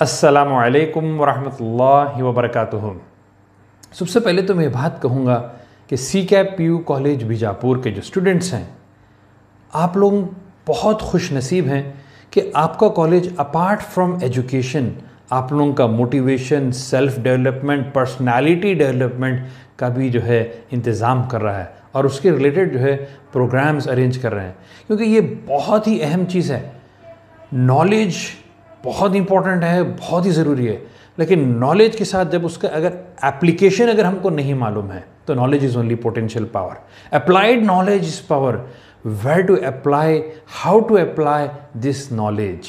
अस्सलामु अलैकुम वरहमतुल्लाहि वबरकातुहू। सबसे पहले तो मैं बात कहूँगा कि CCAP PU कॉलेज बीजापुर के जो स्टूडेंट्स हैं, आप लोग बहुत खुश नसीब हैं कि आपका कॉलेज अपार्ट फ्रॉम एजुकेशन आप लोगों का motivation, self development, personality development का भी जो है इंतज़ाम कर रहा है और उसके रिलेटेड जो है प्रोग्राम्स अरेंज कर रहे हैं, क्योंकि ये बहुत ही अहम चीज़ है। नॉलेज बहुत इंपॉर्टेंट है, बहुत ही ज़रूरी है, लेकिन नॉलेज के साथ जब उसका अगर एप्लीकेशन अगर हमको नहीं मालूम है तो knowledge is only potential power. Applied knowledge is power. Where to apply, how to apply this knowledge.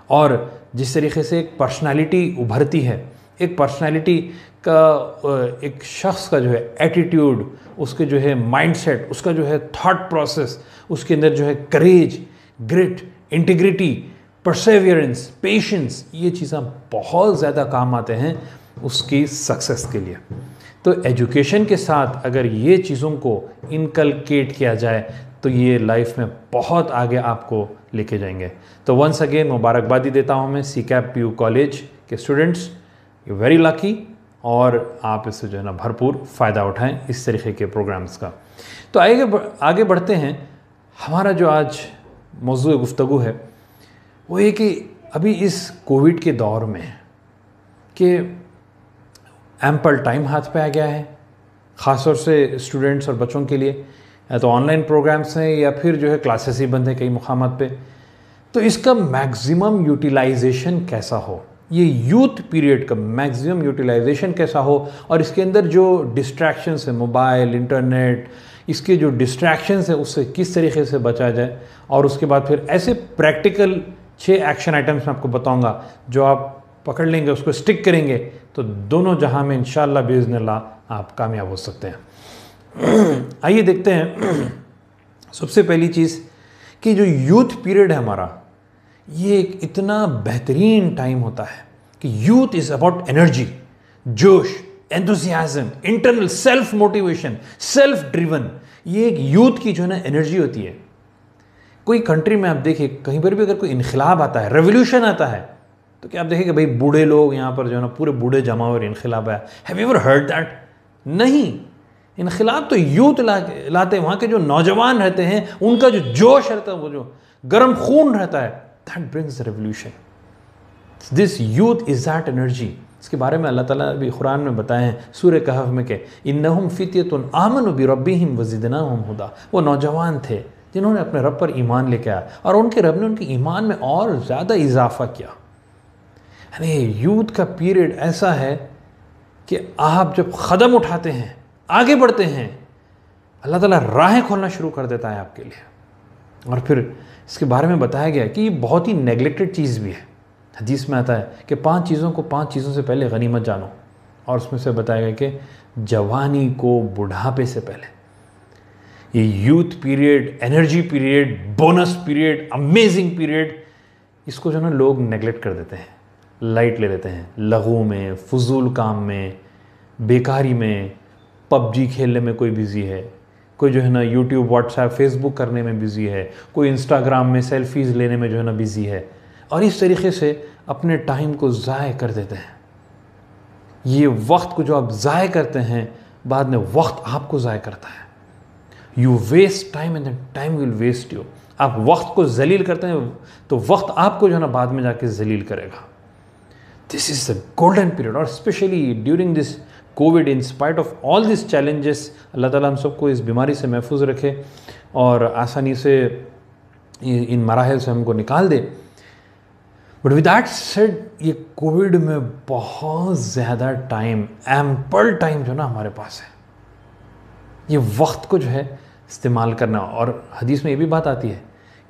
और जिस तरीके से एक पर्सनालिटी उभरती है, एक पर्सनालिटी का एक शख्स का जो है एटीट्यूड, उसके जो है माइंडसेट, उसका जो है थॉट प्रोसेस, उसके अंदर जो है करेज, ग्रिट, इंटीग्रिटी, परसेवियरेंस, पेशेंस, ये चीज़ें बहुत ज़्यादा काम आते हैं उसकी सक्सेस के लिए। तो एजुकेशन के साथ अगर ये चीज़ों को इनकलकेट किया जाए तो ये लाइफ में बहुत आगे आपको लेके जाएंगे। तो वंस अगेन मुबारकबादी देता हूँ मैं CCAP PU कॉलेज के स्टूडेंट्स, यू वेरी लकी, और आप इससे जो है ना भरपूर फ़ायदा उठाएं इस तरीके के प्रोग्राम्स का। तो आगे बढ़ते हैं। हमारा जो आज मौजूद गुफ्तगू है वो ये कि अभी इस कोविड के दौर में कि एम्पल टाइम हाथ पे आ गया है, ख़ास तौर से स्टूडेंट्स और बच्चों के लिए, या तो ऑनलाइन प्रोग्राम्स हैं या फिर जो है क्लासेस ही बंद हैं कई मुकामात पे। तो इसका मैक्सिमम यूटिलाइजेशन कैसा हो, ये यूथ पीरियड का मैक्सिमम यूटिलाइजेशन कैसा हो, और इसके अंदर जो डिस्ट्रैक्शंस है, मोबाइल, इंटरनेट, इसके जो डिस्ट्रैक्शंस है उससे किस तरीके से बचा जाए। और उसके बाद फिर ऐसे प्रैक्टिकल 6 एक्शन आइटम्स मैं आपको बताऊंगा, जो आप पकड़ लेंगे, उसको स्टिक करेंगे तो दोनों जहां में इंशाअल्लाह बिइज़्निल्लाह आप कामयाब हो सकते हैं। आइए देखते हैं। सबसे पहली चीज़ कि जो यूथ पीरियड है हमारा, ये एक इतना बेहतरीन टाइम होता है कि यूथ इज़ अबाउट एनर्जी, जोश, enthusiasm, internal self motivation, self driven. ये एक यूथ की जो है ना एनर्जी होती है। कोई कंट्री में आप देखिए, कहीं पर भी अगर कोई इनखिलाब आता है, रेवोल्यूशन आता है, तो क्या आप देखें कि भाई बूढ़े लोग यहाँ पर जो है ना पूरे बूढ़े जमा हुए इनखिलाब आया। Have you ever heard that? नहीं, इनखिलाब तो यूथ लाते हैं। वहाँ के जो नौजवान रहते हैं, उनका जो जोश रहता है, वो जो गर्म खून रहता है, that brings revolution. This youth is that energy. इसके बारे में अल्लाह ताला ने भी कुरान में बताए हैं सूरह कहफ में कि इन्नहुम फित्यतुन आमनु बिरब्बिहिम वज़िदनाहुम हुदा। वो नौजवान थे जिन्होंने अपने रब पर ईमान लेके आया और उनके रब ने उनके ईमान में और ज़्यादा इजाफा किया। यानी यूथ का पीरियड ऐसा है कि आप जब कदम उठाते हैं, आगे बढ़ते हैं, अल्लाह ताला राहें खोलना शुरू कर देता है आपके लिए। और फिर इसके बारे में बताया गया कि ये बहुत ही नेगलेक्टेड चीज़ भी है। हदीस में आता है कि 5 चीज़ों से पहले गनीमत जानो, और उसमें से बताया गया कि जवानी को बुढ़ापे से पहले। ये youth period, energy period, bonus period, amazing period, इसको जो ना लोग नेगलेक्ट कर देते हैं, लाइट ले लेते हैं, लघु में, फजूल काम में, बेकारी में, PUBG खेलने में कोई बिज़ी है, कोई जो है ना यूट्यूब, व्हाट्सएप, फेसबुक करने में बिज़ी है, कोई इंस्टाग्राम में सेल्फीज़ लेने में जो है ना बिज़ी है, और इस तरीके से अपने टाइम को ज़ाय कर देते हैं। ये वक्त को जो आप ज़ाय करते हैं, बाद में वक्त आपको ज़ाय करता है। You waste time and time will waste you. आप वक्त को जलील करते हैं तो वक्त आपको जो है ना बाद में जाके जलील करेगा। This is the golden period. और specially during this covid, in spite of all this challenges, अल्लाह ताला हम सबको इस बीमारी से महफूज रखे और आसानी से इन मराहल से हमको निकाल दे। बट विद दैट सेड, ये कोविड में बहुत ज़्यादा टाइम, एम्पल टाइम जो ना हमारे पास है, ये वक्त को जो है इस्तेमाल करना। और हदीस में ये भी बात आती है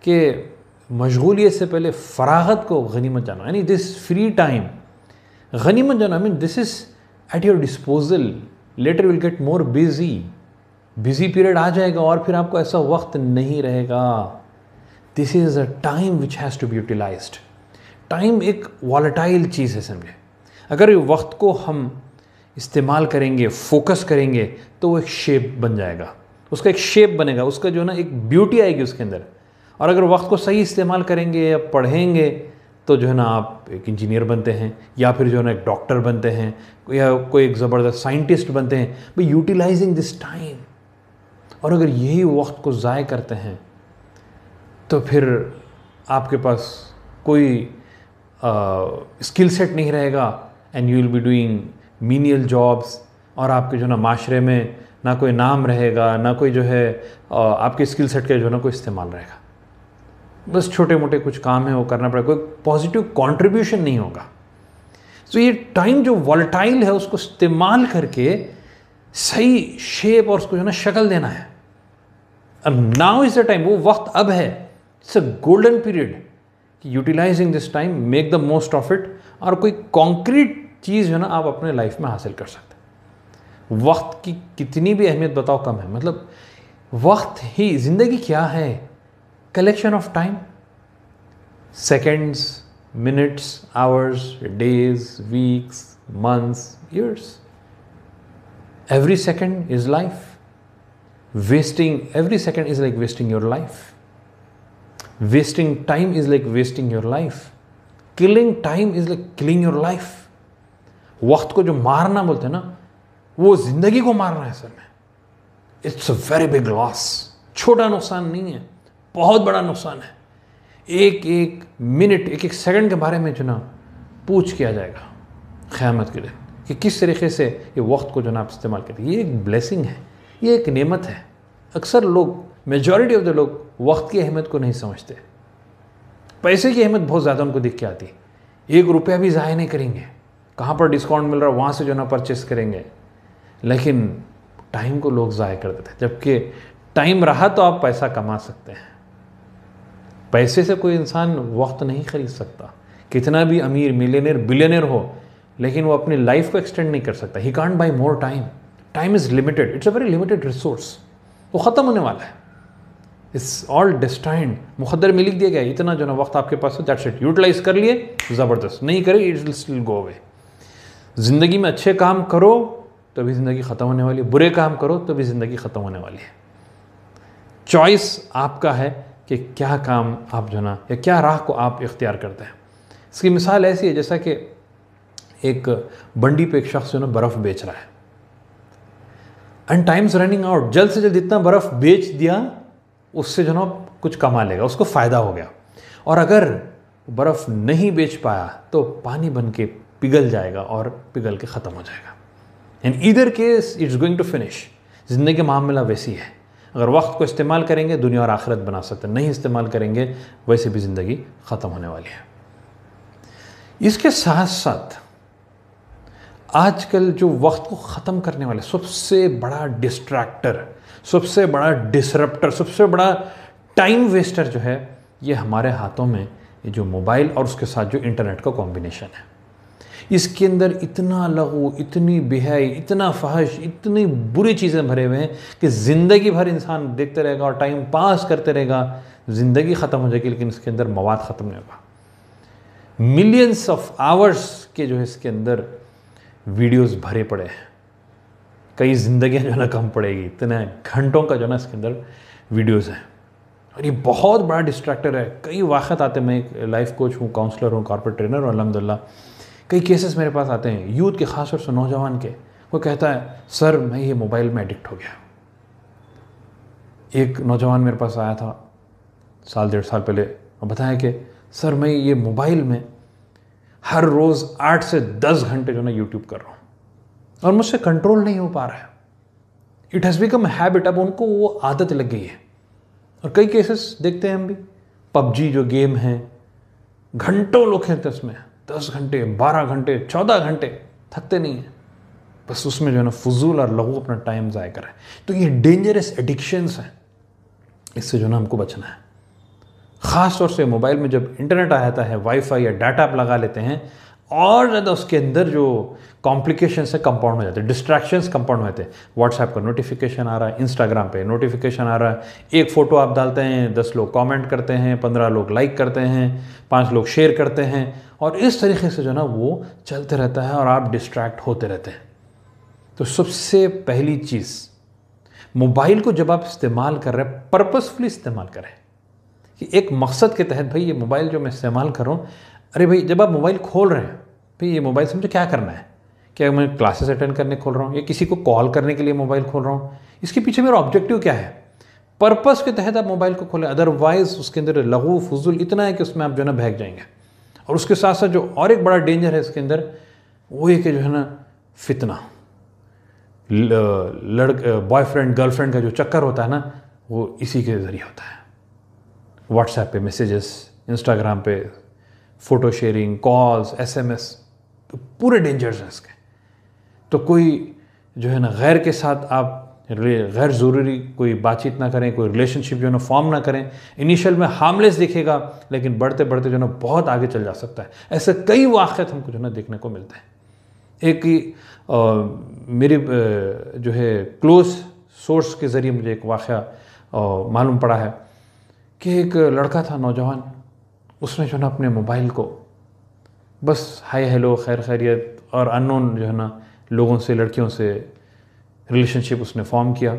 कि मशगूलियत से पहले फरागत को गनीमत जानो, यानी दिस फ्री टाइम गनीमत जानो। I mean this is at your disposal. Later will get more busy period आ जाएगा और फिर आपको ऐसा वक्त नहीं रहेगा। This is a time which has to be utilized. Time एक वॉलेटाइल चीज़ है, समझे। अगर ये वक्त को हम इस्तेमाल करेंगे, फोकस करेंगे, तो वो एक शेप बन जाएगा, उसका एक शेप बनेगा, उसका जो ना एक ब्यूटी आएगी उसके अंदर। और अगर वक्त को सही इस्तेमाल करेंगे या पढ़ेंगे तो जो है ना आप एक इंजीनियर बनते हैं, या फिर जो है ना एक डॉक्टर बनते हैं, या कोई एक ज़बरदस्त साइंटिस्ट बनते हैं, भाई यूटिलाइजिंग दिस टाइम। और अगर यही वक्त को ज़ाय करते हैं तो फिर आपके पास कोई स्किल सेट नहीं रहेगा, and you will be doing menial jobs, और आपके जो ना माशरे में ना कोई नाम रहेगा, ना कोई जो है आपके स्किल सेट का जो ना कोई इस्तेमाल रहेगा। बस छोटे मोटे कुछ काम है वो करना पड़ेगा, कोई पॉजिटिव कंट्रीब्यूशन नहीं होगा। तो ये टाइम जो वॉलेटाइल है उसको इस्तेमाल करके सही शेप और उसको जो ना शक्ल देना है। अब नाउ इज द टाइम, वो वक्त अब है, it's a golden period, utilising this time, make the most of it, और कोई कॉन्क्रीट चीज़ जो है ना आप अपने लाइफ में हासिल कर सकते हैं। वक्त की कितनी भी अहमियत बताओ कम है। मतलब वक्त ही, ज़िंदगी क्या है? Collection of time, seconds, minutes, hours, days, weeks, months, years. Every second is life. Wasting every second is like wasting your life. Wasting time is like wasting your life. Killing time is like killing your life. वक्त को जो मारना बोलते हैं ना, वो जिंदगी को मारना है असल में। It's a very big loss. छोटा नुकसान नहीं है, बहुत बड़ा नुकसान है। एक एक मिनट, एक एक सेकंड के बारे में जो ना पूछ किया जाएगा क़यामत के दिन कि किस तरीके से ये वक्त को जो ना आप इस्तेमाल करते हैं। ये एक ब्लेसिंग है, ये एक नेमत है। अक्सर लोग, मेजॉरिटी ऑफ द लोग वक्त की अहमियत को नहीं समझते। पैसे की अहमियत बहुत ज़्यादा उनको दिख के आती है। 1 रुपया भी ज़ाया नहीं करेंगे, कहाँ पर डिस्काउंट मिल रहा है वहाँ से जो ना परचेस करेंगे। लेकिन टाइम को लोग ज़ाया कर देते हैं, जबकि टाइम रहा तो आप पैसा कमा सकते हैं। पैसे से कोई इंसान वक्त नहीं खरीद सकता, कितना भी अमीर, मिलियनियर, बिलियनियर हो, लेकिन वो अपनी लाइफ को एक्सटेंड नहीं कर सकता। He can't by more time. Time is limited, it's a very limited resource. वो ख़त्म होने वाला है। इट्स ऑल डेस्टाइंड, मुक़द्दर में लिख दिया गया है, इतना जो ना वक्त आपके पास है, दैट्स इट। यूटिलाइज कर लिए, ज़बरदस्त, नहीं करे it will still go away. ज़िंदगी में अच्छे काम करो तो भी ज़िंदगी ख़त्म होने वाली है, बुरे काम करो तो भी ज़िंदगी ख़त्म होने वाली है। चॉइस आपका है कि क्या काम आप जो ना, या क्या राह को आप इख्तियार करते हैं। इसकी मिसाल ऐसी है जैसा कि एक बंडी पे एक शख्स जो ना बर्फ़ बेच रहा है, एंड टाइम्स रनिंग आउट, जल्द से जल्द इतना बर्फ़ बेच दिया उससे जो ना कुछ कमा लेगा, उसको फ़ायदा हो गया। और अगर बर्फ़ नहीं बेच पाया तो पानी बन के पिघल जाएगा और पिघल के ख़त्म हो जाएगा। In either case it's going to finish. ज़िंदगी का मामला वैसी है। अगर वक्त को इस्तेमाल करेंगे दुनिया और आखिरत बना सकते हैं, नहीं इस्तेमाल करेंगे वैसे भी ज़िंदगी ख़त्म होने वाली है। इसके साथ साथ आजकल जो वक्त को ख़त्म करने वाले सबसे बड़ा डिस्ट्रैक्टर, सबसे बड़ा डिसरप्टर, सबसे बड़ा टाइम वेस्टर जो है, ये हमारे हाथों में ये जो मोबाइल और उसके साथ जो इंटरनेट का कॉम्बिनेशन है। इसके अंदर इतना लघु, इतनी बेहयाई, इतना फहश, इतनी बुरी चीज़ें भरे हुए हैं कि ज़िंदगी भर इंसान देखते रहेगा और टाइम पास करते रहेगा। ज़िंदगी ख़त्म हो जाएगी लेकिन इसके अंदर मवाद ख़त्म नहीं होगा। मिलियंस ऑफ आवर्स के जो है इसके अंदर वीडियोस भरे पड़े हैं। कई ज़िंदगियाँ जो है ना कम पड़ेगी, इतने घंटों का जो है ना इसके अंदर वीडियोस हैं। और ये बहुत बड़ा डिस्ट्रैक्टर है। कई वाक़त आते हैं, मैं एक लाइफ कोच हूँ, काउंसलर हूँ, कॉर्पोरेट ट्रेनर हूँ, अल्हम्दुलिल्लाह। कई केसेस मेरे पास आते हैं यूथ के, ख़ास तौर से नौजवान के। वो कहता है सर मैं ये मोबाइल में एडिक्ट हो गया। एक नौजवान मेरे पास आया था 1.5 साल पहले और बताया कि सर मैं ये मोबाइल में हर रोज़ 8 से 10 घंटे जो ना यूट्यूब कर रहा हूँ और मुझसे कंट्रोल नहीं हो पा रहा है। It has become habit. अब उनको वो आदत लग गई है। और कई केसेस देखते हैं हम भी, पबजी जो गेम है, घंटों लोग खेलते हैं उसमें, 10 घंटे, 12 घंटे, 14 घंटे, थकते नहीं हैं। बस उसमें जो है ना फजूल और लघु अपना टाइम ज़ाया कर रहे हैं। तो ये डेंजरस एडिक्शंस हैं, इससे जो ना हमको बचना है। ख़ास तौर से मोबाइल में जब इंटरनेट आ जाता है, वाईफाई या डाटा आप लगा लेते हैं, और ज़्यादा उसके अंदर जो कॉम्प्लिकेशंस है कंपाउंड हो जाते हैं, डिस्ट्रैक्शंस कंपाउंड हो जाते हैं। व्हाट्सएप का नोटिफिकेशन आ रहा है, इंस्टाग्राम पे नोटिफिकेशन आ रहा है, एक फ़ोटो आप डालते हैं, 10 लोग कमेंट करते हैं, 15 लोग लाइक करते हैं, 5 लोग शेयर करते हैं, और इस तरीके से जो ना वो चलते रहता है और आप डिस्ट्रैक्ट होते रहते हैं। तो सबसे पहली चीज़, मोबाइल को जब आप इस्तेमाल कर रहे हैं, पर्पसफुली इस्तेमाल करें कि एक मकसद के तहत, भाई ये मोबाइल जो मैं इस्तेमाल कर रहा हूँ अरे भाई जब आप मोबाइल खोल रहे हैं, भाई ये मोबाइल से मुझे क्या करना है? क्या मैं क्लासेस अटेंड करने खोल रहा हूँ या किसी को कॉल करने के लिए मोबाइल खोल रहा हूँ? इसके पीछे मेरा ऑब्जेक्टिव क्या है? पर्पस के तहत आप मोबाइल को खोलें, अदरवाइज उसके अंदर लघु फजूल इतना है कि उसमें आप जो है ना बहक जाएंगे। और उसके साथ साथ जो और एक बड़ा डेंजर है इसके अंदर, वो ये कि जो है ना फितना, बॉयफ्रेंड गर्लफ्रेंड का जो चक्कर होता है ना, वो इसी के ज़रिए होता है। व्हाट्सएप पे मैसेजेस, इंस्टाग्राम पे फ़ोटो शेयरिंग, कॉल्स, SMS, तो पूरे डेंजर्स हैं इसके। तो कोई जो है ना गैर के साथ आप गैर ज़रूरी कोई बातचीत ना करें, कोई रिलेशनशिप जो है ना फॉर्म ना करें। इनिशियल में हार्मलेस दिखेगा, लेकिन बढ़ते बढ़ते जो है ना बहुत आगे चल जा सकता है। ऐसे कई वाक़यात हमको जो है ना देखने को मिलते हैं। एक मेरे जो है क्लोज सोर्स के ज़रिए मुझे एक वाक़या मालूम पड़ा है कि एक लड़का था, नौजवान, उसने जो है ना अपने मोबाइल को बस हाय हेलो खैर खैरियत और अननोन जो है ना लोगों से, लड़कियों से रिलेशनशिप उसने फॉर्म किया।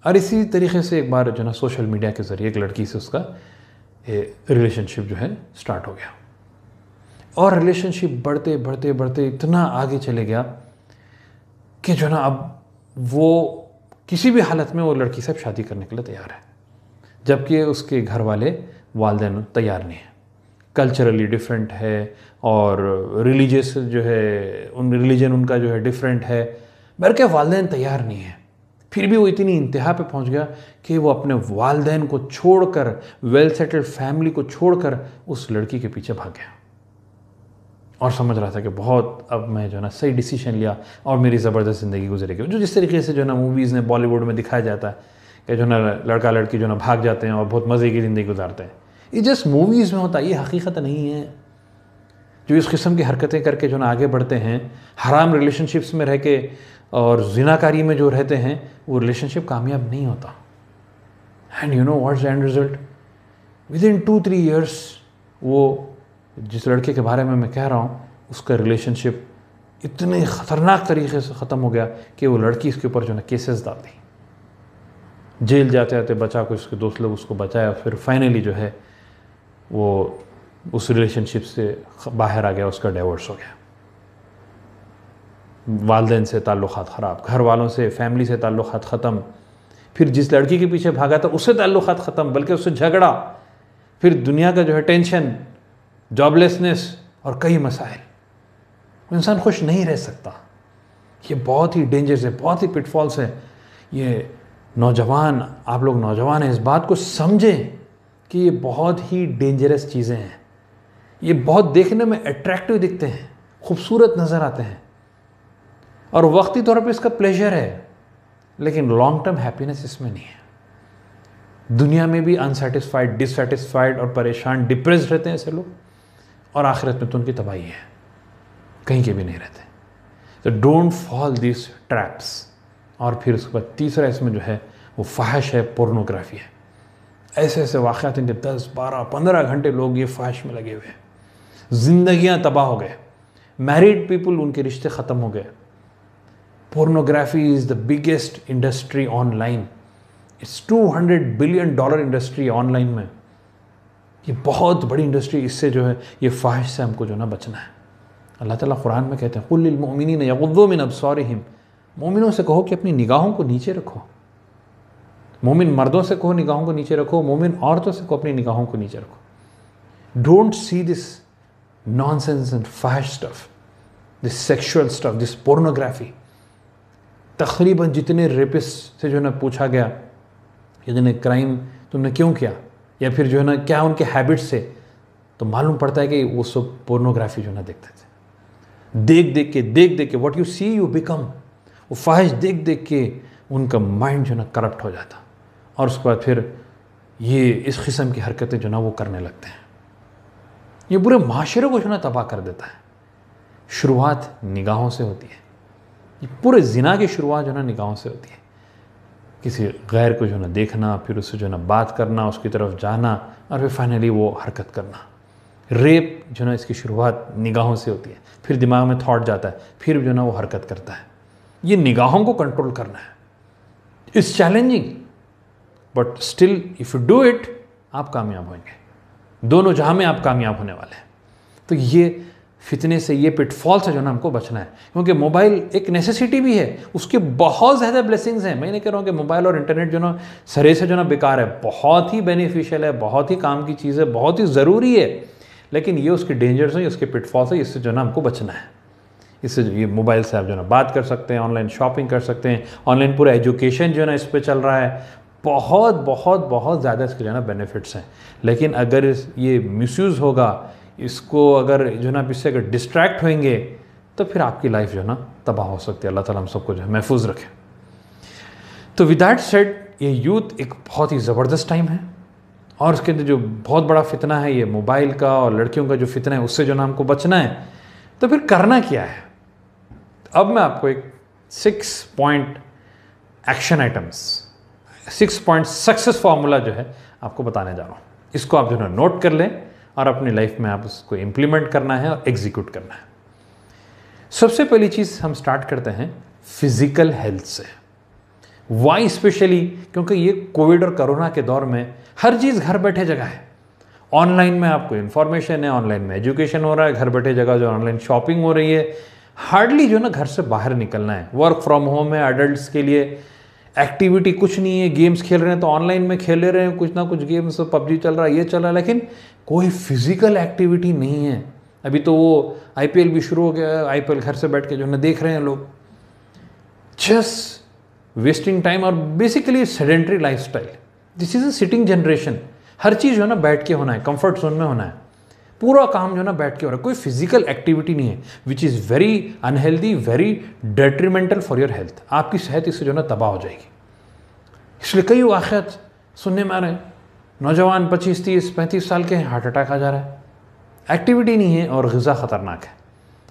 और इसी तरीके से एक बार जो है ना सोशल मीडिया के ज़रिए एक लड़की से उसका रिलेशनशिप जो है स्टार्ट हो गया। और रिलेशनशिप बढ़ते बढ़ते बढ़ते इतना आगे चले गया कि जो है ना अब वो किसी भी हालत में वो लड़की से शादी करने के लिए तैयार है, जबकि उसके घर वाले वालिदैन तैयार नहीं है। कल्चरली डिफरेंट है और रिलीजियस जो है रिलीजन उनका जो है डिफरेंट है, बल्कि वालिदैन तैयार नहीं है। फिर भी वो इतनी इंतहा पे पहुंच गया कि वो अपने वालिदैन को छोड़कर, वेल सेटल्ड फैमिली को छोड़कर उस लड़की के पीछे भाग गया और समझ रहा था कि बहुत अब मैं जो है ना सही डिसीजन लिया और मेरी ज़बरदस्त ज़िंदगी गुजरेगी। जो जिस तरीके से जो है ना मूवीज़ में, बॉलीवुड में दिखाया जाता है कि जो है ना लड़का लड़की जो है ना भाग जाते हैं और बहुत मज़े की ज़िंदगी गुजारते हैं, ये जस्ट मूवीज़ में होता है, ये हकीकत नहीं है। जो इस किस्म की हरकतें करके जो ना आगे बढ़ते हैं, हराम रिलेशनशिप्स में रह के और जिनाकारी में जो रहते हैं, वो रिलेशनशिप कामयाब नहीं होता। And you know what's the end result? Within 2-3 years वो जिस लड़के के बारे में मैं कह रहा हूँ, उसका रिलेशनशिप इतने ख़तरनाक तरीके से ख़त्म हो गया कि वो लड़की इसके ऊपर जो है केसेस डाल दी। जेल जाते जाते बचा को उसके दोस्त लोग उसको बचाया, फिर फाइनली जो है वो उस रिलेशनशिप से बाहर आ गया, उसका डिवोर्स हो गया। वालिदैन से ताल्लुक़ात ख़राब, घर वालों से, फैमिली से ताल्लुक़ात ख़त्म, फिर जिस लड़की के पीछे भागा था उससे ताल्लुक़ात ख़त्म, बल्कि उससे झगड़ा, फिर दुनिया का जो है टेंशन, जॉबलेसनेस और कई मसाइल। इंसान खुश नहीं रह सकता। ये बहुत ही डेंजरस है, बहुत ही पिटफॉल्स है। ये नौजवान, आप लोग नौजवान हैं, इस बात को समझें कि ये बहुत ही डेंजरस चीज़ें हैं। ये बहुत देखने में अट्रैक्टिव दिखते हैं, खूबसूरत नज़र आते हैं और वक्ती तौर पर इसका प्लेजर है, लेकिन लॉन्ग टर्म हैप्पीनेस इसमें नहीं है। दुनिया में भी अनसेटिस्फाइड, डिससेटिस्फाइड और परेशान, डिप्रेस्ड रहते हैं ऐसे लोग, और आखिरत में तो उनकी तबाही है, कहीं के भी नहीं रहते। तो डोंट फॉल दिस ट्रैप्स। और फिर उसके बाद तीसरा इसमें जो है वो फाहिश है, पोर्नोग्राफी है। ऐसे ऐसे वाक़यात हैं कि 10, 12, 15 घंटे लोग ये फाहिश में लगे हुए हैं, जिंदगियां तबाह हो गए, मैरिड पीपल उनके रिश्ते ख़त्म हो गए। Pornography is the biggest industry online. It's $200 billion industry online में। ये बहुत बड़ी इंडस्ट्री। इससे जो है ये फाहिश से हमको जो ना बचना है। अल्लाह ताला कुरान में कहते हैं, कुल लिल मुमिनीना यग़ुद्दू मिन अब्सारिहिम, मोमिनों से कहो कि अपनी निगाहों को नीचे रखो। मोमिन मर्दों से कहो निगाहों को नीचे रखो, मोमिन औरतों से कहो अपनी निगाहों को नीचे रखो। Don't see this nonsense and फाहिश stuff, this sexual stuff, this pornography. तकरीबन जितने रेपिस्ट से जो है ना पूछा गया कि क्राइम तुमने क्यों किया, या फिर जो है ना क्या उनके हैबिट्स से, तो मालूम पड़ता है कि वो सब पोर्नोग्राफी जो है ना देखते थे। देख देख के what you see you become. वो फाहिश देख देख के उनका माइंड जो है ना करप्ट हो जाता, और उसके बाद फिर ये इस किस्म की हरकतें जो ना वो करने लगते हैं। ये पूरे माशरे को जो ना तबाह कर देता है। शुरुआत निगाहों से होती है। ये पूरे जिना की शुरुआत जो ना निगाहों से होती है। किसी गैर को जो ना देखना, फिर उससे जो ना बात करना, उसकी तरफ जाना, और फिर फाइनली वो हरकत करना। रेप जो ना इसकी शुरुआत निगाहों से होती है। फिर दिमाग में थॉट जाता है, फिर जो ना वो हरकत करता है। ये निगाहों को कंट्रोल करना है। It's challenging, but still if you do it, आप कामयाब होंगे। दोनों जहां में आप कामयाब होने वाले हैं। तो ये फितने से, ये पिटफॉल से जो ना हमको बचना है, क्योंकि मोबाइल एक नेसेसिटी भी है, उसके बहुत ज़्यादा ब्लेसिंग्स हैं। मैं नहीं कह रहा हूँ कि मोबाइल और इंटरनेट जो ना सरे से जो ना बेकार है, बहुत ही बेनिफिशियल है, बहुत ही काम की चीज़ है, बहुत ही ज़रूरी है, लेकिन ये उसके डेंजर्स हैं, उसके पिटफॉल्स हैं, इससे जो ना हमको बचना है। इससे ये मोबाइल से आप जो ना बात कर सकते हैं, ऑनलाइन शॉपिंग कर सकते हैं, ऑनलाइन पूरा एजुकेशन जो है ना इस पर चल रहा है, बहुत बहुत बहुत ज़्यादा इसके जो है ना बेनिफिट्स हैं। लेकिन अगर ये मिसयूज़ होगा, इसको अगर जो ना इससे अगर डिस्ट्रैक्ट होंगे, तो फिर आपकी लाइफ जो है ना तबाह हो सकती है। अल्लाह ताला हम सबको जो है महफूज रखे। तो विद दैट सेड, ये यूथ एक बहुत ही ज़बरदस्त टाइम है, और उसके अंदर जो बहुत बड़ा फितना है ये मोबाइल का और लड़कियों का जो फितना है, उससे जो ना हमको बचना है। तो फिर करना क्या है? अब मैं आपको एक 6 point action items, 6 point success formula जो है आपको बताने जा रहा हूँ। इसको आप जो है नोट कर लें और अपनी लाइफ में आप उसको इम्प्लीमेंट करना है और एग्जीक्यूट करना है। सबसे पहली चीज़ हम स्टार्ट करते हैं फिजिकल हेल्थ से। Why specially? क्योंकि ये कोविड और कोरोना के दौर में हर चीज़ घर बैठे जगह है। ऑनलाइन में आपको इन्फॉर्मेशन है, ऑनलाइन में एजुकेशन हो रहा है, घर बैठे जगह जो ऑनलाइन शॉपिंग हो रही है, हार्डली जो ना घर से बाहर निकलना है। वर्क फ्रॉम होम है अडल्ट्स के लिए, एक्टिविटी कुछ नहीं है, गेम्स खेल रहे हैं तो ऑनलाइन में खेले रहे हैं कुछ ना कुछ गेम्स, पबजी चल रहा है, ये चल रहा है, लेकिन कोई फिजिकल एक्टिविटी नहीं है। अभी तो वो आईपीएल भी शुरू हो गया, आईपीएल घर से बैठ के जो ना देख रहे हैं लोग, जस्ट वेस्टिंग टाइम और basically sedentary lifestyle. This is a sitting generation. हर चीज़ जो है ना बैठ के होना है, कंफर्ट जोन में होना है, पूरा काम जो है ना बैठ के हो रहा है, कोई फिजिकल एक्टिविटी नहीं है, which is very unhealthy, very detrimental for your health. आपकी सेहत इससे जो है ना तबाह हो जाएगी। इसलिए कई वाक़यात सुनने में आ रहे हैं, नौजवान 25, 30, 35 साल के हैं, हार्ट अटैक आ जा रहा है। एक्टिविटी नहीं है और ग़िज़ा ख़तरनाक है,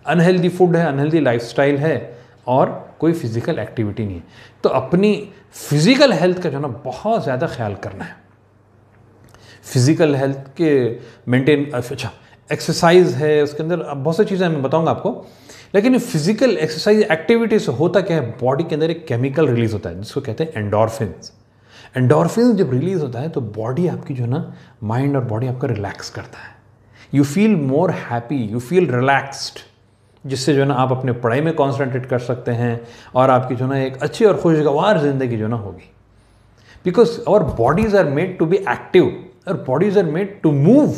अनहेल्दी फूड है, अनहेल्दी लाइफस्टाइल है और कोई फिज़िकल एक्टिविटी नहीं है। तो अपनी फिज़िकल हेल्थ का जो है ना बहुत ज़्यादा ख्याल करना है। फिज़िकल हेल्थ के मेंटेन, अच्छा एक्सरसाइज है, उसके अंदर बहुत सी चीज़ें मैं बताऊंगा आपको, लेकिन फिजिकल एक्सरसाइज एक्टिविटी से होता क्या है, बॉडी के अंदर एक केमिकल रिलीज होता है जिसको कहते हैं एंडोर्फिन्स। एंडोर्फिन जब रिलीज होता है तो बॉडी आपकी जो है ना, माइंड और बॉडी आपका रिलैक्स करता है, you feel more happy, you feel relaxed, जिससे जो है ना आप अपने पढ़ाई में कॉन्सेंट्रेट कर सकते हैं और आपकी जो है ना एक अच्छी और खुशगवार ज़िंदगी जो है ना होगी। Because our bodies are made to be active और bodies are made to move,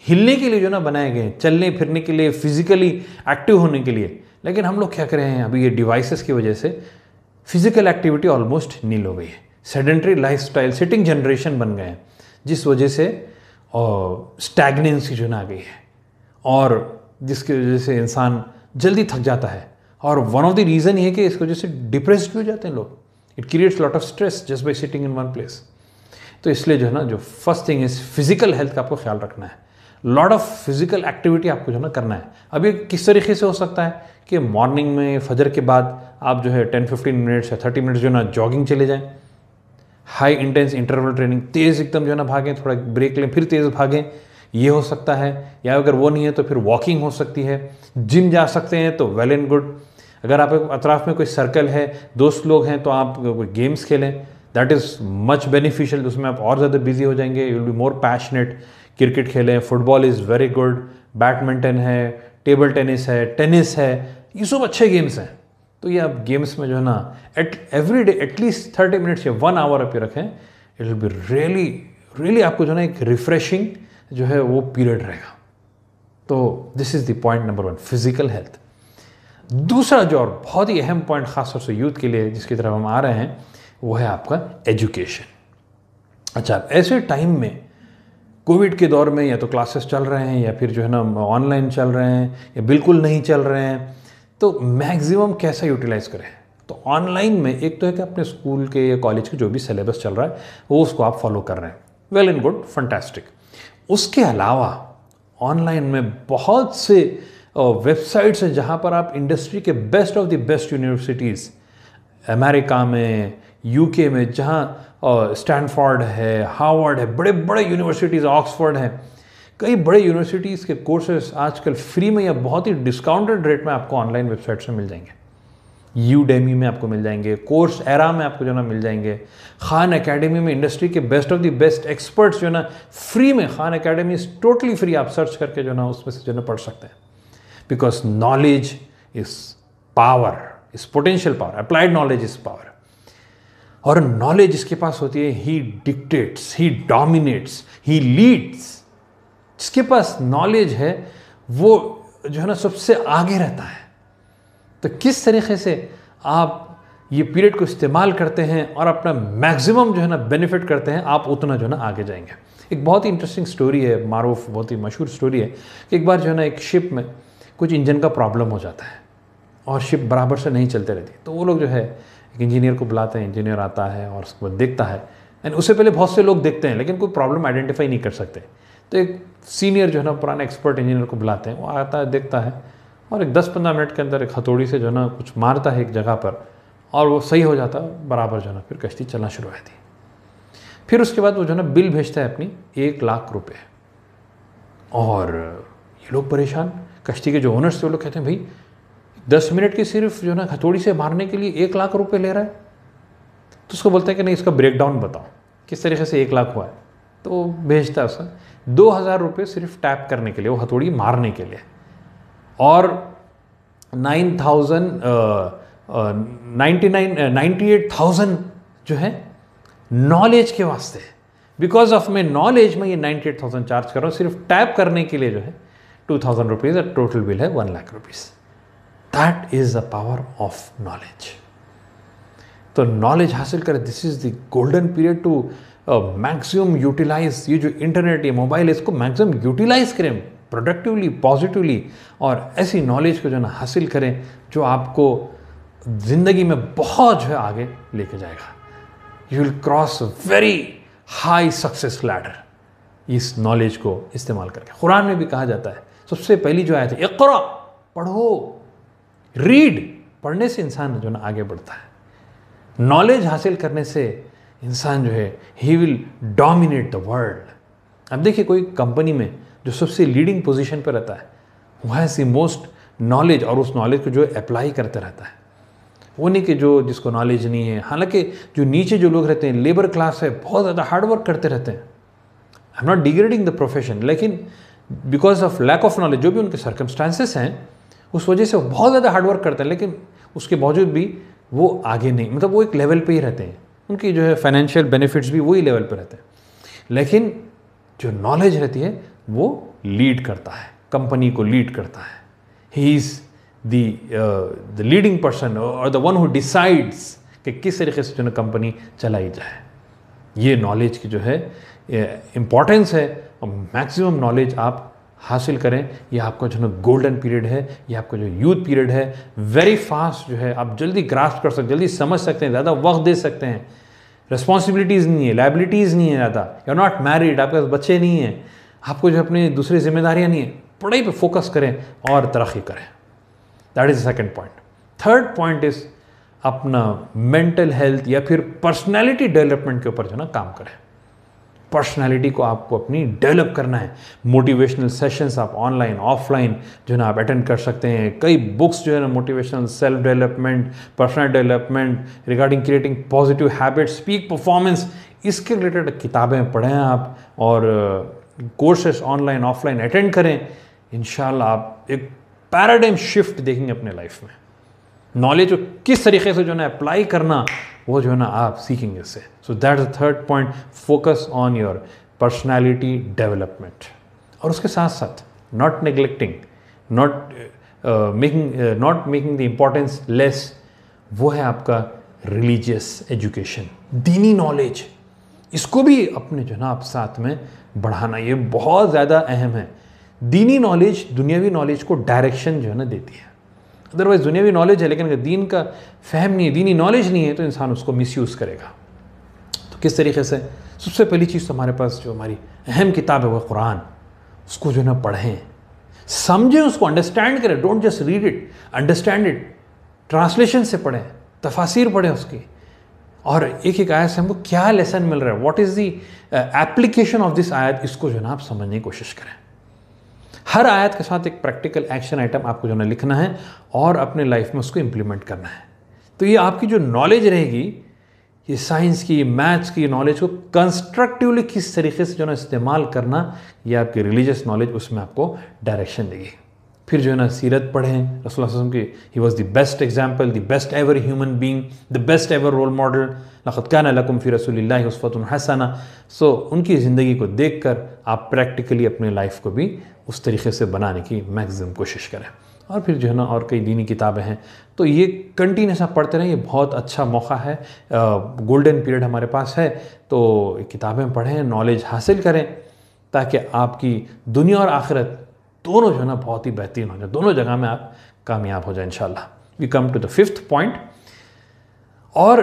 हिलने के लिए जो ना बनाए गए, चलने फिरने के लिए, फिजिकली एक्टिव होने के लिए। लेकिन हम लोग क्या कर रहे हैं, अभी ये डिवाइसेस की वजह से फिजिकल एक्टिविटी ऑलमोस्ट नील हो गई है। सेडेंट्री लाइफस्टाइल, सिटिंग जनरेशन बन गए हैं, जिस वजह से स्टैग्नेंसी जो ना आ गई है और जिसकी वजह से इंसान जल्दी थक जाता है। और वन ऑफ द रीज़न ये है कि इसकी वजह से डिप्रेस्ड भी हो जाते हैं लोग। It creates lot of stress just by sitting in one place. तो इसलिए जो है ना, जो first thing is physical health का आपको ख्याल रखना है। लॉट ऑफ फिजिकल एक्टिविटी आपको जो है ना करना है। अभी किस तरीके से हो सकता है कि मॉर्निंग में फजर के बाद आप जो है 10-15 मिनट्स या 30 मिनट्स जो है ना जॉगिंग चले जाएं, हाई इंटेंस इंटरवल ट्रेनिंग, तेज़ एकदम जो है ना भागें, थोड़ा ब्रेक लें फिर तेज़ भागें, ये हो सकता है। या अगर वो नहीं है तो फिर वॉकिंग हो सकती है। जिम जा सकते हैं तो वेल एंड गुड। अगर आप अतराफ में कोई सर्कल है, दोस्त लोग हैं, तो आप कोई गेम्स खेलें, दैट इज़ मच बेनिफिशियल। उसमें आप और ज़्यादा बिजी हो जाएंगे, you will be more passionate. Cricket खेलें, football is very good, badminton है, टेबल टेनिस है, ये सब अच्छे गेम्स हैं। तो ये आप गेम्स में जो है ना एवरी डे एटलीस्ट 30 मिनट्स या 1 आवर आप रखें, इट विल बी रियली आपको जो है ना एक रिफ्रेशिंग जो है वो पीरियड रहेगा। तो this is the point number 1, physical health. दूसरा जो और बहुत ही अहम पॉइंट खासतौर से यूथ के लिए जिसकी तरफ हम आ रहे हैं, वो है आपका एजुकेशन। अच्छा, ऐसे टाइम में कोविड के दौर में या तो क्लासेस चल रहे हैं या फिर जो है ना ऑनलाइन चल रहे हैं या बिल्कुल नहीं चल रहे हैं, तो मैक्सिमम कैसा यूटिलाइज करें। तो ऑनलाइन में एक तो है कि अपने स्कूल के या कॉलेज के जो भी सिलेबस चल रहा है वो उसको आप फॉलो कर रहे हैं, वेल एंड गुड, फंटास्टिक। उसके अलावा ऑनलाइन में बहुत से वेबसाइट्स हैं जहाँ पर आप इंडस्ट्री के best of the best universities, America में, यूके में, जहाँ स्टैनफोर्ड है, हार्वर्ड है, बड़े बड़े यूनिवर्सिटीज़, ऑक्सफोर्ड है, कई बड़े यूनिवर्सिटीज़ के कोर्सेज आजकल फ्री में या बहुत ही डिस्काउंटेड रेट में आपको ऑनलाइन वेबसाइट से मिल जाएंगे। यूडेमी में आपको मिल जाएंगे, कोर्स एरा में आपको जो ना मिल जाएंगे, खान एकेडमी में इंडस्ट्री के best of the best experts जो ना फ्री में, Khan academy is totally free, आप सर्च करके जो ना उसमें से जो ना पढ़ सकते हैं। Because knowledge is power, is potential power, applied knowledge is power. और नॉलेज जिसके पास होती है, ही डिक्टेट्स, ही डोमिनेट्स, ही लीड्स। जिसके पास नॉलेज है वो जो है ना सबसे आगे रहता है। तो किस तरीके से आप ये पीरियड को इस्तेमाल करते हैं और अपना मैक्सिमम जो है ना बेनिफिट करते हैं, आप उतना जो है ना आगे जाएंगे। एक बहुत ही इंटरेस्टिंग स्टोरी है, मारूफ बहुत ही मशहूर स्टोरी है कि एक बार जो है ना एक शिप में कुछ इंजन का प्रॉब्लम हो जाता है और शिप बराबर से नहीं चलते रहती। तो वो लोग जो है एक इंजीनियर को बुलाते हैं, इंजीनियर आता है और उसको देखता है, एंड उससे पहले बहुत से लोग देखते हैं लेकिन कोई प्रॉब्लम आइडेंटिफाई नहीं कर सकते। तो एक सीनियर जो है ना पुराना एक्सपर्ट इंजीनियर को बुलाते हैं, वो आता है, देखता है और एक 10-15 मिनट के अंदर एक हथौड़ी से जो है ना कुछ मारता है एक जगह पर और वो सही हो जाता है बराबर जो है ना, फिर कश्ती चलना शुरू हो जाती है। फिर उसके बाद वो जो है ना बिल भेजता है अपनी 1 लाख रुपए, और ये लोग परेशान, कश्ती के जो ओनर्स थे वो लोग कहते हैं भाई 10 मिनट की सिर्फ जो है ना हथौड़ी से मारने के लिए 1 लाख रुपए ले रहा है। तो उसको बोलते हैं कि नहीं, इसका ब्रेकडाउन बताओ किस तरीके से 1 लाख हुआ है। तो वो भेजता है उसका 2000 रुपये सिर्फ टैप करने के लिए, वो हथौड़ी मारने के लिए, और 98,000 जो है नॉलेज के वास्ते। बिकॉज ऑफ मैं नॉलेज में ये 98,000 चार्ज कर रहा हूँ सिर्फ टैप करने के लिए, जो है 2,000 रुपीज़, और टोटल बिल है 1 lakh rupees. That is the power of knowledge. तो नॉलेज हासिल करें, this is the golden period to maximum utilise. ये जो इंटरनेट, ये मोबाइल है, इसको मैक्सिमम यूटिलाइज करें प्रोडक्टिवली, पॉजिटिवली, और ऐसी नॉलेज को जो ना हासिल करें जो आपको ज़िंदगी में बहुत जो है आगे लेके जाएगा। You will cross very high success ladder इस नॉलेज को इस्तेमाल करके। कुरान में भी कहा जाता है, सबसे पहली जो आयत है, इक़रा, पढ़ो, रीड। पढ़ने से इंसान जो ना आगे बढ़ता है। नॉलेज हासिल करने से इंसान जो है he will dominate the world. अब देखिए, कोई कंपनी में जो सबसे लीडिंग पोजीशन पर रहता है, वो हैज़ द मोस्ट नॉलेज, और उस नॉलेज को जो अप्लाई करते रहता है। वो नहीं कि जो जिसको नॉलेज नहीं है। हालांकि जो नीचे जो लोग रहते हैं, लेबर क्लास है, बहुत ज़्यादा हार्ड वर्क करते रहते हैं। I am not degrading the profession, लेकिन because of lack of knowledge, जो भी उनके सर्कमस्टांसेस हैं, उस वजह से वो बहुत ज़्यादा हार्ड वर्क करते हैं, लेकिन उसके बावजूद भी वो आगे नहीं, मतलब वो एक लेवल पे ही रहते हैं। उनकी जो है फाइनेंशियल बेनिफिट्स भी वही लेवल पे रहते हैं। लेकिन जो नॉलेज रहती है वो लीड करता है, कंपनी को लीड करता है। He is the leading person और द वन हु डिसाइड्स कि किस तरीके से जो है कंपनी चलाई जाए। ये नॉलेज की जो है इम्पॉर्टेंस है, और मैक्सिमम नॉलेज आप हासिल करें। ये आपका जो है गोल्डन पीरियड है, ये आपका जो यूथ पीरियड है, वेरी फास्ट जो है आप जल्दी ग्रास्प कर सकते हैं, जल्दी समझ सकते हैं, ज़्यादा वक्त दे सकते हैं। रिस्पॉन्सिबिलिटीज़ नहीं है, लाइबिलिटीज़ नहीं है ज़्यादा, यू आर नॉट मैरिड, आपके पास बच्चे नहीं हैं, आपको जो अपनी दूसरी जिम्मेदारियाँ नहीं है। पढ़ाई पे फोकस करें और तरक्की करें। That is the second point. Third point is अपना मेंटल हेल्थ या फिर पर्सनैलिटी डेवलपमेंट के ऊपर जो ना काम करें। पर्सनालिटी को आपको अपनी डेवलप करना है। मोटिवेशनल सेशंस आप ऑनलाइन ऑफलाइन जो है ना आप अटेंड कर सकते हैं। कई बुक्स जो है ना motivational, self development, personal development, regarding creating positive habits, peak performance, इसके रिलेटेड किताबें पढ़ें आप, और कोर्सेस ऑनलाइन ऑफलाइन अटेंड करें। इंशाल्लाह आप एक पैराडाइम शिफ्ट देखेंगे अपने लाइफ में। नॉलेज को किस तरीके से जो है ना अप्लाई करना, वो जो है ना आप सीखेंगे इससे। So that is the third point, focus on your personality development. और उसके साथ साथ not neglecting, not making the importance less, वो है आपका रिलीजियस एजुकेशन, दीनी नॉलेज। इसको भी अपने जो है ना आप साथ में बढ़ाना, ये बहुत ज़्यादा अहम है। दीनी नॉलेज दुनियावी नॉलेज को डायरेक्शन जो है ना देती है। अदरवाइज दुनियावी नॉलेज है लेकिन अगर दीन का फहम नहीं है, दीनी नॉलेज नहीं है, तो इंसान उसको मिसयूज़ करेगा। तो किस तरीके से? सबसे पहली चीज़ तो हमारे पास जो हमारी अहम किताब है वो कुरान, उसको जो है ना पढ़ें, समझें, उसको अंडरस्टैंड करें। Don't just read it, understand it. Translation से पढ़ें, तफासिर पढ़ें उसकी, और एक एक आयत से हमको क्या लेसन मिल रहा है, what is the application of this आयत, इसको जो है ना आप समझने की कोशिश करें। हर आयत के साथ एक प्रैक्टिकल एक्शन आइटम आपको जो है ना लिखना है और अपने लाइफ में उसको इम्प्लीमेंट करना है। तो ये आपकी जो नॉलेज रहेगी, ये साइंस की, मैथ्स की नॉलेज को कंस्ट्रक्टिवली किस तरीके से जो है इस्तेमाल करना, ये आपकी रिलीजियस नॉलेज उसमें आपको डायरेक्शन देगी। फिर जो है ना सीरत पढ़ें रसूलुल्लाह सल्लल्लाहु अलैहि वसल्लम की, he was the best example, the best ever human being, the best ever role model, लक़द कान लकुम फ़ी रसूलिल्लाहि उस्वतुन हसना। सो उनकी ज़िंदगी को देख कर आप प्रैक्टिकली अपने लाइफ को भी उस तरीके से बनाने की मैक्सिमम कोशिश करें। और फिर जो है ना और कई दीनी किताबें हैं, तो ये कंटिन्यूस आप पढ़ते रहें, ये बहुत अच्छा मौका है, गोल्डन पीरियड हमारे पास है। तो किताबें पढ़ें, नॉलेज हासिल करें, ताकि आपकी दुनिया और आखिरत दोनों जो है ना बहुत ही बेहतरीन हो जाए, दोनों जगह में आप कामयाब हो जाए इंशाल्लाह। We come to the 5th point. और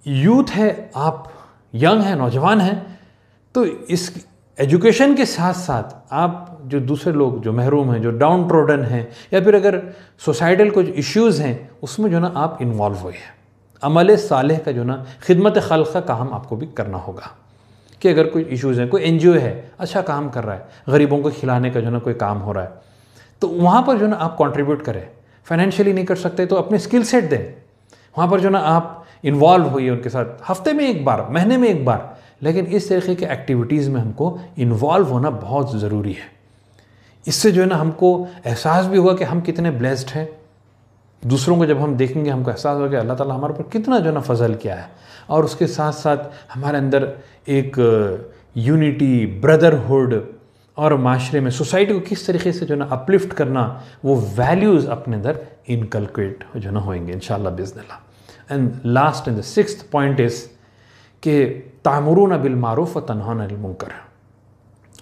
यूथ है, आप यंग हैं, नौजवान हैं, तो इस एजुकेशन के साथ साथ आप जो दूसरे लोग जो महरूम हैं, जो डाउन ट्रोडन हैं, या फिर अगर सोसाइटल कुछ इश्यूज़ हैं, उसमें जो ना आप इन्वॉल्व हुए हैं। अमल सालेह का जो ना खिदमत खल्क़ का काम आपको भी करना होगा, कि अगर कोई इश्यूज़ हैं, कोई NGO है अच्छा काम कर रहा है, गरीबों को खिलाने का जो ना कोई काम हो रहा है, तो वहाँ पर जो ना आप कंट्रीब्यूट करें। फाइनेंशियली नहीं कर सकते तो अपने स्किल सेट दें, वहाँ पर जो ना आप इन्वॉल्व होइए उनके साथ, हफ्ते में एक बार, महीने में एक बार, लेकिन इस तरीके के एक्टिविटीज़ में हमको इन्वॉल्व होना बहुत ज़रूरी है। इससे जो है ना हमको एहसास भी होगा कि हम कितने ब्लेस्ड हैं। दूसरों को जब हम देखेंगे हमको एहसास होगा कि अल्लाह ताला हमारे ऊपर कितना जो है ना फजल किया है, और उसके साथ साथ हमारे अंदर एक यूनिटी, ब्रदरहुड, और माशरे में सोसाइटी को किस तरीके से जो है ना अपलिफ्ट करना, वो वैल्यूज़ अपने अंदर इनकलकेट जो है ना होंगे इंशाअल्लाह बिज़निल्लाह। And last and the 6th point is कि तामुरून बिल मारूफ व तनहाउन अनिल मुनकर,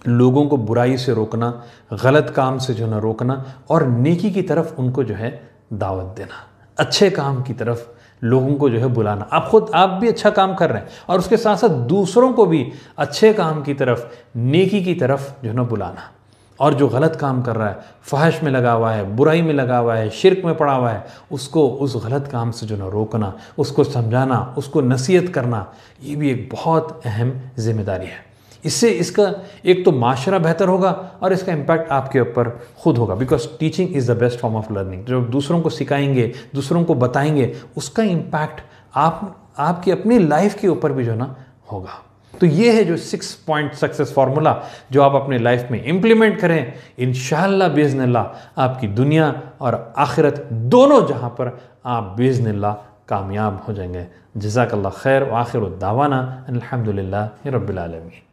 लोगों को बुराई से रोकना, गलत काम से जो है ना रोकना, और नेकी की तरफ उनको जो है दावत देना, अच्छे काम की तरफ लोगों को जो है बुलाना। आप भी अच्छा काम कर रहे हैं, और उसके साथ साथ दूसरों को भी अच्छे काम की तरफ, नेकी की तरफ जो है ना बुलाना। और जो गलत काम कर रहा है, फहश में लगा हुआ है, बुराई में लगा हुआ है, शिर्क में पड़ा हुआ है, उसको उस गलत काम से जो ना रोकना, उसको समझाना, उसको नसीहत करना, ये भी एक बहुत अहम जिम्मेदारी है। इससे इसका एक तो माशरा बेहतर होगा, और इसका इम्पैक्ट आपके ऊपर खुद होगा, because teaching is the best form of learning. जो दूसरों को सिखाएंगे, दूसरों को बताएंगे, उसका इम्पैक्ट आपकी अपनी लाइफ के ऊपर भी जो ना होगा। तो ये है जो 6 पॉइंट सक्सेस फार्मूला, जो आप अपने लाइफ में इम्प्लीमेंट करें, इंशाअल्लाह बिज़निल्लाह आपकी दुनिया और आखिरत दोनों जहाँ पर आप बिज़निल्लाह कामयाब हो जाएंगे। जज़ाकल्लाह खैर व आखिर दावाना अल्हम्दुलिल्लाहि रब्बिल आलमीन।